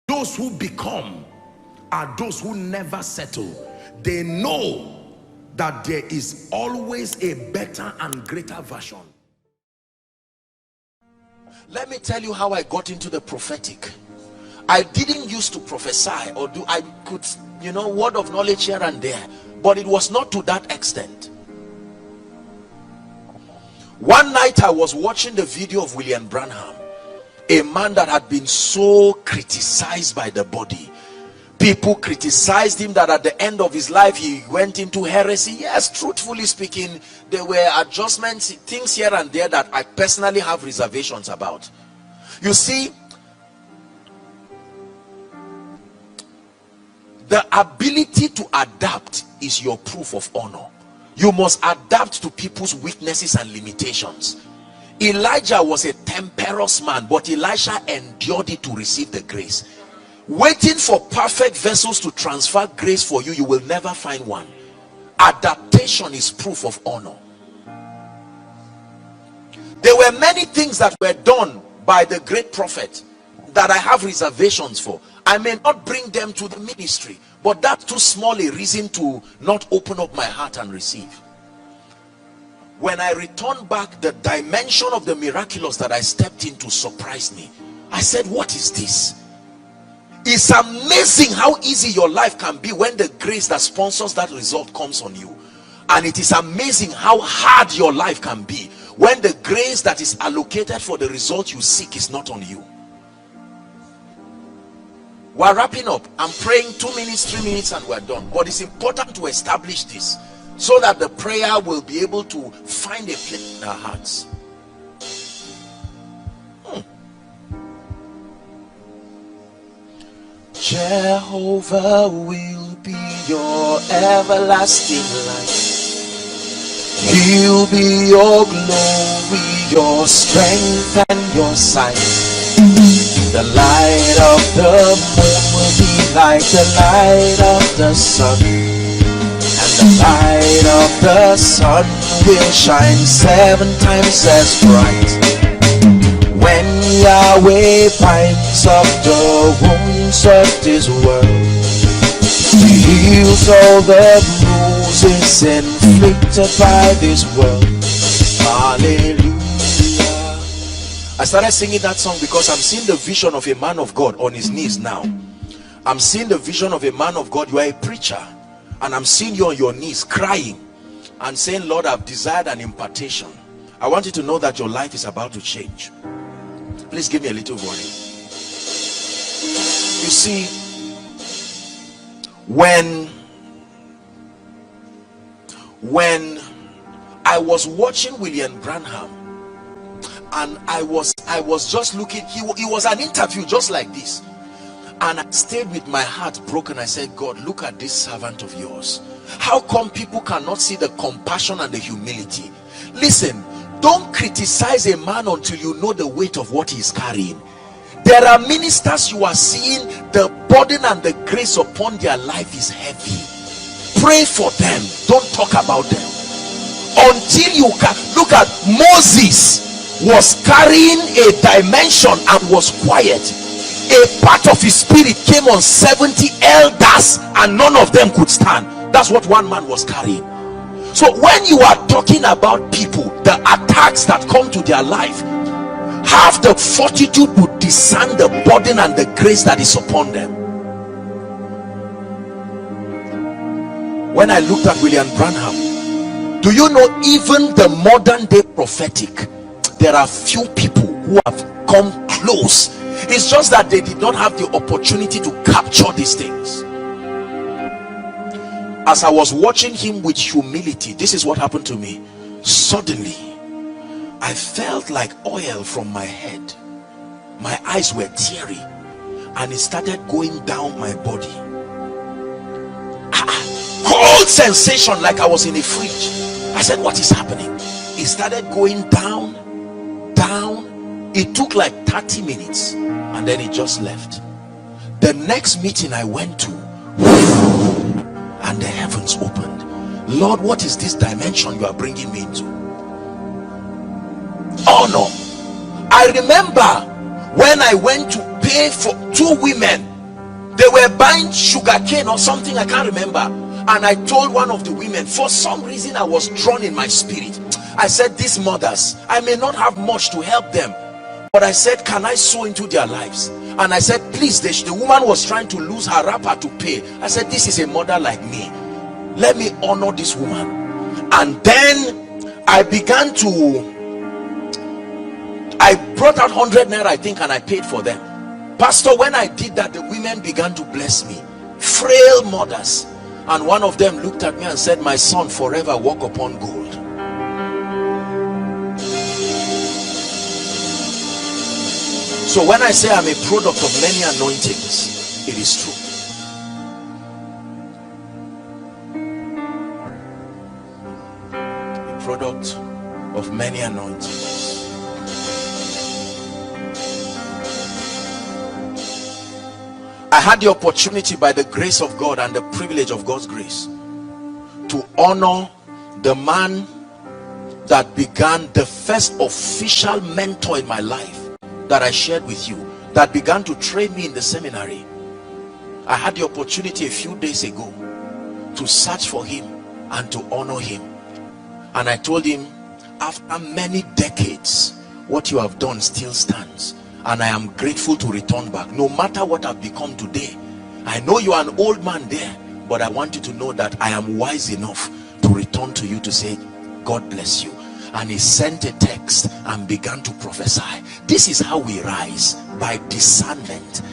Those who become are those who never settle. They know that there is always a better and greater version. Let me tell you how I got into the prophetic. I didn't used to prophesy or do, I could, word of knowledge here and there, but it was not to that extent. One night I was watching the video of William Branham, a man that had been so criticized by the body. People criticized him that at the end of his life he went into heresy. Yes, truthfully speaking, there were adjustments, things here and there that I personally have reservations about. You see, the ability to adapt is your proof of honor. You must adapt to people's weaknesses and limitations. Elijah was a temperous man, but Elisha endured it to receive the grace. Waiting for perfect vessels to transfer grace for you, you will never find one. Adaptation is proof of honor. There were many things that were done by the great prophet that I have reservations for. I may not bring them to the ministry, but that's too small a reason to not open up my heart and receive. When I returned back, the dimension of the miraculous that I stepped into surprised me. I said, what is this? It's amazing how easy your life can be when the grace that sponsors that result comes on you. And it is amazing how hard your life can be when the grace that is allocated for the result you seek is not on you. We're wrapping up. I'm praying 2 minutes, 3 minutes, and we're done. But it's important to establish this so that the prayer will be able to find a place in our hearts. Jehovah will be your everlasting light. He'll be your glory, your strength, and your sight. The light of the moon will be like the light of the sun, and the light of the sun will shine 7 times as bright. When Yahweh binds up the wounds of this world, He heals all the bruises inflicted by this world. Hallelujah. I started singing that song because I'm seeing the vision of a man of God on his knees now. I'm seeing the vision of a man of God. You are a preacher, and I'm seeing you on your knees crying and saying, Lord, I've desired an impartation. I want you to know that your life is about to change. Please give me a little warning. You see, when I was watching William Branham, and I was just looking, he was an interview just like this, and I stayed with my heart broken. I said, God, look at this servant of yours. How come people cannot see the compassion and the humility? Listen, don't criticize a man until you know the weight of what he is carrying. There are ministers you are seeing, the burden and the grace upon their life is heavy. Pray for them, don't talk about them until you can. Look at Moses, was carrying a dimension and was quiet. A part of his spirit came on 70 elders and none of them could stand. That's what one man was carrying. So when you are talking about people, the attacks that come to their life, have the fortitude to discern the burden and the grace that is upon them. When I looked at William Branham, do you know, even the modern day prophetic, there are few people who have come close. It's just that they did not have the opportunity to capture these things. As I was watching him with humility, this is what happened to me. Suddenly I felt like oil from my head. My eyes were teary and it started going down my body. Cold sensation, like I was in a fridge. I said, what is happening? It started going down. It took like 30 minutes and then it just left. The next meeting I went to, and the heavens opened. Lord, what is this dimension you are bringing me into? Oh no. I remember when I went to pay for 2 women They were buying sugar cane or something, I can't remember. And I told one of the women, for some reason I was drawn in my spirit. I said, these mothers, I may not have much to help them, but I said, can I sow into their lives? And I said, please, the woman was trying to lose her wrapper to pay. I said, this is a mother like me, let me honor this woman. And then I began to, I brought out 100 naira, I think, and I paid for them. Pastor, when I did that, the women began to bless me, frail mothers. And one of them looked at me and said, my son, forever walk upon gold. So when I say I'm a product of many anointings, it is true. A product of many anointings. I had the opportunity, by the grace of God and the privilege of God's grace, to honor the man that began the first official mentor in my life that I shared with you, that began to train me in the seminary. I had the opportunity a few days ago to search for him and to honor him. And I told him, after many decades, what you have done still stands. And I am grateful to return back. No matter what I've become today, I know you are an old man there, but I want you to know that I am wise enough to return to you to say, God bless you. And he sent a text and began to prophesy. This is how we rise, by discernment.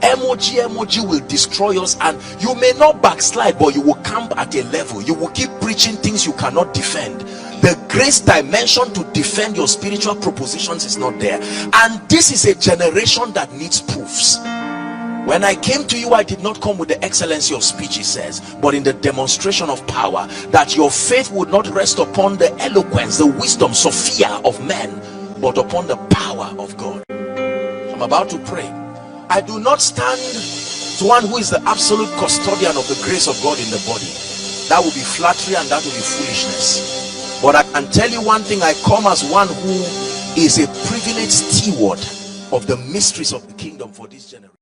Emoji will destroy us, and you may not backslide, but you will camp at a level. You will keep preaching things you cannot defend. The grace dimension to defend your spiritual propositions is not there. And this is a generation that needs proofs. When I came to you, I did not come with the excellency of speech, he says, but in the demonstration of power, that your faith would not rest upon the eloquence, the wisdom, Sophia of men, but upon the power of God. I'm about to pray. I do not stand to one who is the absolute custodian of the grace of God in the body. That would be flattery and that would be foolishness. But I can tell you one thing, I come as one who is a privileged steward of the mysteries of the kingdom for this generation.